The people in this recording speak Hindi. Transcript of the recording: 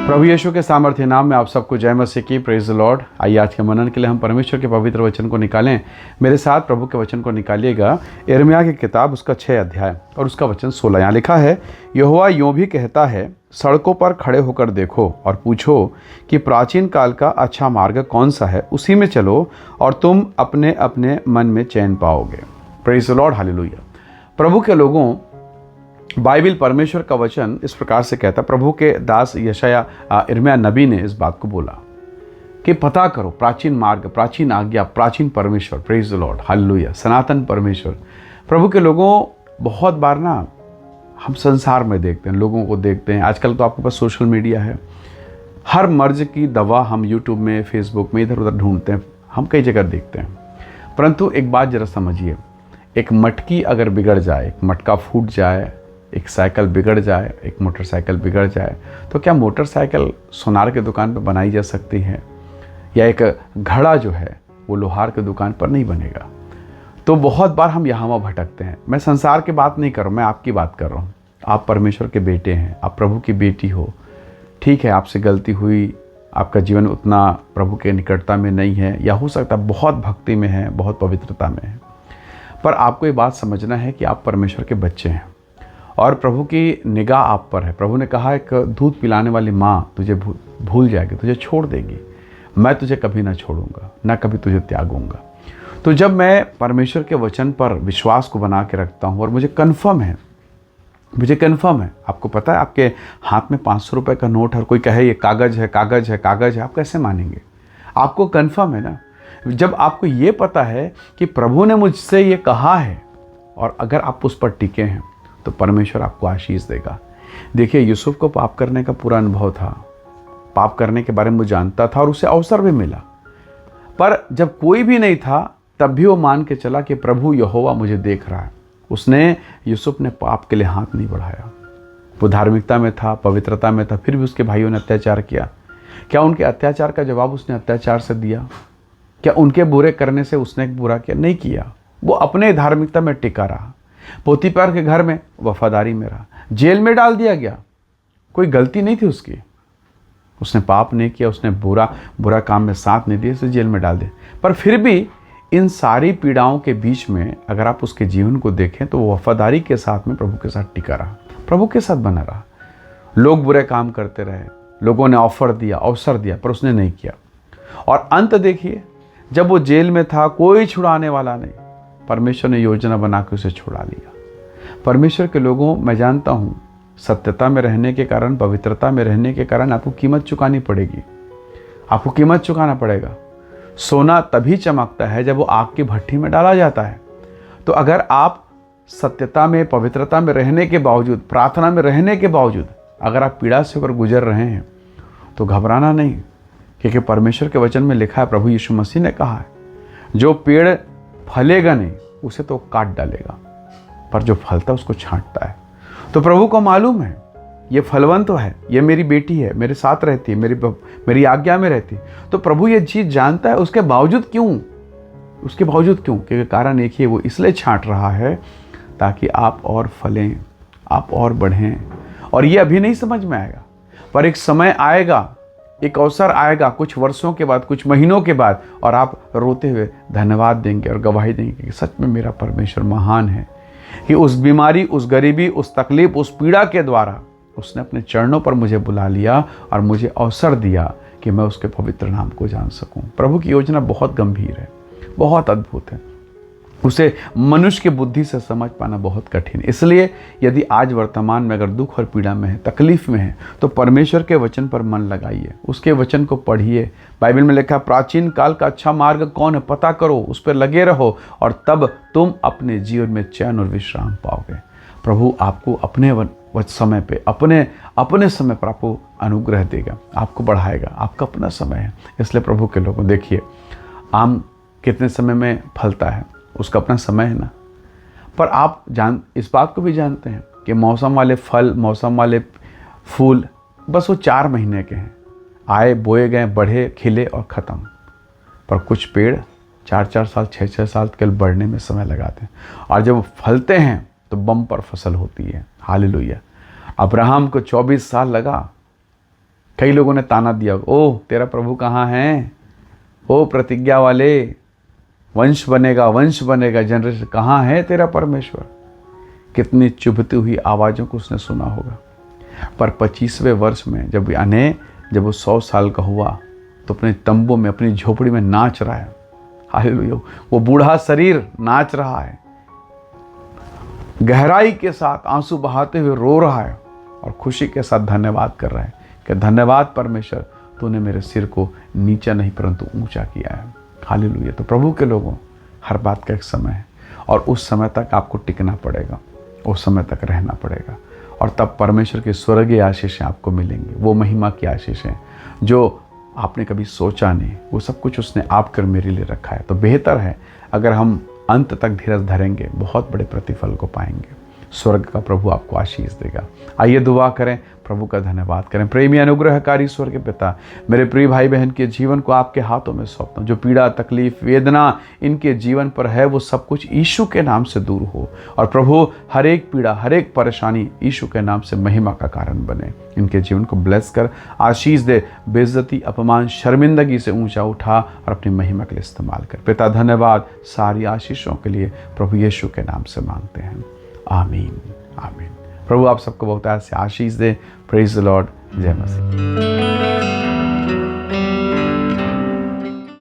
प्रभु यीशु के सामर्थ्य नाम में आप सबको जय मसीह की। Praise the Lord. आइए आज के मनन के लिए हम परमेश्वर के पवित्र वचन को निकालें। मेरे साथ प्रभु के वचन को निकालिएगा। यिर्मयाह की किताब उसका 6 अध्याय और उसका वचन 16। यहाँ लिखा है, यहोवा यूँ भी कहता है, सड़कों पर खड़े होकर देखो और पूछो कि प्राचीन काल का अच्छा मार्ग कौन सा है, उसी में चलो और तुम अपने अपने मन में चैन पाओगे। Praise the Lord, hallelujah. प्रभु के लोगों, बाइबल परमेश्वर का वचन इस प्रकार से कहता, प्रभु के दास यशायाह यिर्मयाह नबी ने इस बात को बोला कि पता करो प्राचीन मार्ग, प्राचीन आज्ञा, प्राचीन परमेश्वर। Praise the Lord, hallelujah. सनातन परमेश्वर। प्रभु के लोगों, बहुत बार ना हम संसार में देखते हैं, लोगों को देखते हैं। आजकल तो आपके पास सोशल मीडिया है, हर मर्ज की दवा हम यूट्यूब में, फेसबुक में, इधर उधर ढूंढते हैं, हम कई जगह देखते हैं। परंतु एक बात जरा समझिए, एक मटकी अगर बिगड़ जाए, एक मटका फूट जाए, एक साइकिल बिगड़ जाए, एक मोटरसाइकिल बिगड़ जाए, तो क्या मोटरसाइकिल सोनार के दुकान पर बनाई जा सकती है? या एक घड़ा जो है वो लोहार के दुकान पर नहीं बनेगा? तो बहुत बार हम यहाँ वहाँ भटकते हैं। मैं संसार की बात नहीं कर रहा हूँ, मैं आपकी बात कर रहा हूँ। आप परमेश्वर के बेटे हैं, आप प्रभु की बेटी हो। ठीक है, आपसे गलती हुई, आपका जीवन उतना प्रभु के निकटता में नहीं है, या हो सकता है बहुत भक्ति में है, बहुत पवित्रता में है। पर आपको ये बात समझना है कि आप परमेश्वर के बच्चे हैं और प्रभु की निगाह आप पर है। प्रभु ने कहा, एक दूध पिलाने वाली माँ तुझे भूल जाएगी, तुझे छोड़ देगी, मैं तुझे कभी ना छोड़ूंगा, ना कभी तुझे त्यागूंगा। तो जब मैं परमेश्वर के वचन पर विश्वास को बना के रखता हूँ और मुझे कन्फर्म है, आपको पता है, आपके हाथ में 500 रुपये का नोट है और कोई कहे ये कागज़ है, कागज़ है, कागज़ है, आप कैसे मानेंगे? आपको कन्फर्म है ना। जब आपको ये पता है कि प्रभु ने मुझसे ये कहा है और अगर आप उस पर टिके हैं तो परमेश्वर आपको आशीष देगा। देखिए, यूसुफ को पाप करने का पूरा अनुभव था, पाप करने के बारे में वो जानता था और उसे अवसर भी मिला। पर जब कोई भी नहीं था तब भी वो मान के चला कि प्रभु यहोवा मुझे देख रहा है। यूसुफ ने पाप के लिए हाथ नहीं बढ़ाया। वो धार्मिकता में था, पवित्रता में था, फिर भी उसके भाइयों ने अत्याचार किया। क्या उनके अत्याचार का जवाब उसने अत्याचार से दिया? क्या उनके बुरे करने से उसने बुरा किया? नहीं किया। वो अपने धार्मिकता में टिका रहा। पोतीफर के घर में वफादारी में रहा। जेल में डाल दिया गया, कोई गलती नहीं थी उसकी, उसने पाप नहीं किया, उसने बुरा काम में साथ नहीं दिया, उसे जेल में डाल दिया। पर फिर भी इन सारी पीड़ाओं के बीच में अगर आप उसके जीवन को देखें तो वो वफादारी के साथ में प्रभु के साथ टिका रहा, प्रभु के साथ बना रहा। लोग बुरे काम करते रहे, लोगों ने ऑफर दिया, अवसर दिया, पर उसने नहीं किया। और अंत देखिए, जब वो जेल में था, कोई छुड़ाने वाला नहीं, परमेश्वर ने योजना बना के उसे छुड़ा लिया। परमेश्वर के लोगों, मैं जानता हूँ सत्यता में रहने के कारण, पवित्रता में रहने के कारण आपको कीमत चुकानी पड़ेगी, आपको कीमत चुकाना पड़ेगा। सोना तभी चमकता है जब वो आग की भट्ठी में डाला जाता है। तो अगर आप सत्यता में, पवित्रता में रहने के बावजूद, प्रार्थना में रहने के बावजूद अगर आप पीड़ा से होकर गुजर रहे हैं तो घबराना नहीं, क्योंकि परमेश्वर के वचन में लिखा है, प्रभु यीशु मसीह ने कहा है, जो पेड़ फलेगा नहीं उसे तो काट डालेगा, पर जो फलता है उसको छांटता है। तो प्रभु को मालूम है ये फलवंत तो है, ये मेरी बेटी है, मेरे साथ रहती है, मेरी आज्ञा में रहती है। तो प्रभु ये चीज़ जानता है, उसके बावजूद क्यों? क्योंकि कारण एक ही है, वो इसलिए छांट रहा है ताकि आप और फलें, आप और बढ़ें। और ये अभी नहीं समझ में आएगा, पर एक समय आएगा, एक अवसर आएगा, कुछ वर्षों के बाद, कुछ महीनों के बाद, और आप रोते हुए धन्यवाद देंगे और गवाही देंगे कि सच में मेरा परमेश्वर महान है कि उस बीमारी, उस गरीबी, उस तकलीफ, उस पीड़ा के द्वारा उसने अपने चरणों पर मुझे बुला लिया और मुझे अवसर दिया कि मैं उसके पवित्र नाम को जान सकूं। प्रभु की योजना बहुत गंभीर है, बहुत अद्भुत है, उसे मनुष्य की बुद्धि से समझ पाना बहुत कठिन है। इसलिए यदि आज वर्तमान में अगर दुख और पीड़ा में है, तकलीफ में है, तो परमेश्वर के वचन पर मन लगाइए, उसके वचन को पढ़िए। बाइबल में लिखा, प्राचीन काल का अच्छा मार्ग कौन है, पता करो, उस पर लगे रहो, और तब तुम अपने जीवन में चैन और विश्राम पाओगे। प्रभु आपको अपने समय पे, अपने समय पर आपको अनुग्रह देगा, आपको बढ़ाएगा। आपका अपना समय है। इसलिए प्रभु के लोगों, देखिए, आम कितने समय में फलता है, उसका अपना समय है ना। पर आप इस बात को भी जानते हैं कि मौसम वाले फल, मौसम वाले फूल बस वो 4 महीने के हैं, आए, बोए गए, बढ़े, खिले और ख़त्म। पर कुछ पेड़ 4-4 साल, 6-6 साल केवल बढ़ने में समय लगाते हैं, और जब फलते हैं तो बम्पर फसल होती है। हालेलुया। अब्राहम को 24 साल लगा कई लोगों ने ताना दिया, ओह तेरा प्रभु कहाँ है, ओ प्रतिज्ञा वाले, वंश बनेगा जनरेशन, कहाँ है तेरा परमेश्वर। कितनी चुभती हुई आवाज़ों को उसने सुना होगा। पर 25वें वर्ष में जब वो 100 साल का हुआ तो अपने तंबू में, अपनी झोपड़ी में नाच रहा है। हालेलुया। वो बूढ़ा शरीर नाच रहा है, गहराई के साथ आंसू बहाते हुए रो रहा है और खुशी के साथ धन्यवाद कर रहा है कि धन्यवाद परमेश्वर, तूने मेरे सिर को नीचा नहीं परंतु ऊंचा किया है। हालेलुया। तो प्रभु के लोगों, हर बात का एक समय है और उस समय तक आपको टिकना पड़ेगा, उस समय तक रहना पड़ेगा, और तब परमेश्वर की स्वर्गीय आशीषें आपको मिलेंगी। वो महिमा की आशीषें जो आपने कभी सोचा नहीं, वो सब कुछ उसने आप कर मेरे लिए रखा है। तो बेहतर है अगर हम अंत तक धीरज धरेंगे, बहुत बड़े प्रतिफल को पाएंगे। स्वर्ग का प्रभु आपको आशीष देगा। आइए दुआ करें, प्रभु का धन्यवाद करें। प्रेमी अनुग्रहकारी स्वर्ग के पिता, मेरे प्रिय भाई बहन के जीवन को आपके हाथों में सौंपता हूं। जो पीड़ा, तकलीफ, वेदना इनके जीवन पर है, वो सब कुछ यीशु के नाम से दूर हो, और प्रभु हर एक पीड़ा, हर एक परेशानी यीशु के नाम से महिमा का कारण बने। इनके जीवन को ब्लेस कर, आशीष दे, बेइज्जती, अपमान, शर्मिंदगी से ऊंचा उठा और अपनी महिमा के लिए इस्तेमाल कर। पिता धन्यवाद सारी आशीषों के लिए प्रभु यीशु के नाम से मांगते हैं, आमीन आमीन। प्रभु आप सबको बहुत से आशीष दे। Praise the Lord. जय मसीह।